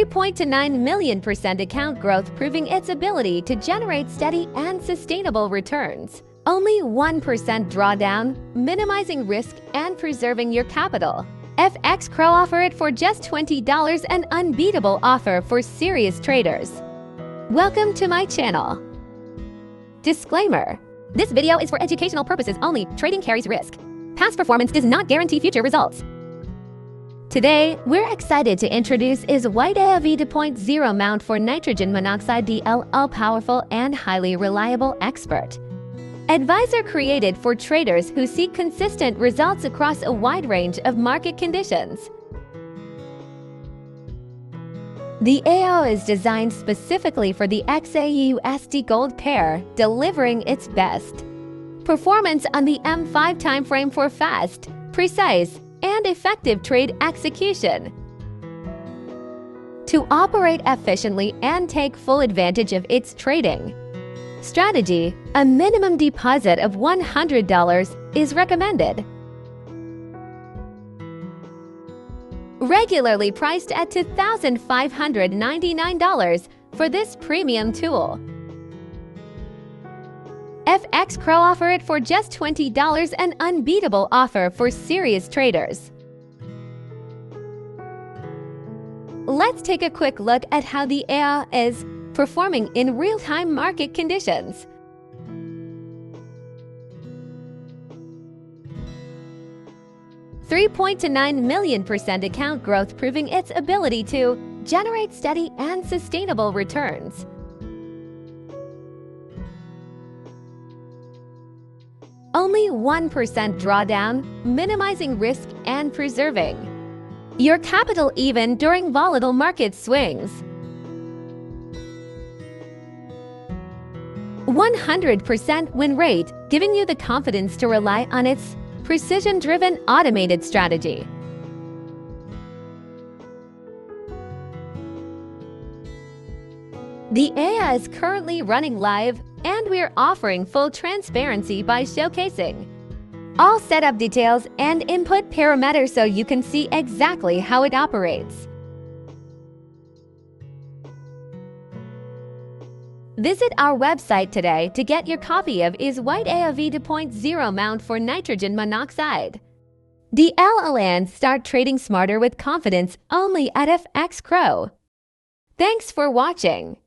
3.9 million% account growth, proving its ability to generate steady and sustainable returns. Only 1% drawdown, minimizing risk and preserving your capital. FX Crow offer it for just $20, an unbeatable offer for serious traders. Welcome to my channel. Disclaimer: this video is for educational purposes only. Trading carries risk. Past performance does not guarantee future results. Today, we're excited to introduce is White AOV 2.0 mount for nitrogen monoxide DLL, powerful and highly reliable expert advisor created for traders who seek consistent results across a wide range of market conditions. The AO is designed specifically for the XAUUSD gold pair, delivering its best performance on the M5 timeframe for fast, precise, and effective trade execution. To operate efficiently and take full advantage of its trading strategy, a minimum deposit of $100 is recommended. Regularly priced at $2,599 for this premium tool. FX Crow offer it for just $20, an unbeatable offer for serious traders. Let's take a quick look at how the AO is performing in real-time market conditions. $3.9 million% account growth, proving its ability to generate steady and sustainable returns. Only 1% drawdown, minimizing risk and preserving your capital even during volatile market swings. 100% win rate, giving you the confidence to rely on its precision-driven automated strategy. The AI is currently running live, and we're offering full transparency by showcasing all setup details and input parameters so you can see exactly how it operates. Visit our website today to get your copy of is White AOV 2.0 mount for nitrogen monoxide DLL and start trading smarter with confidence only at FX Crow. Thanks for watching.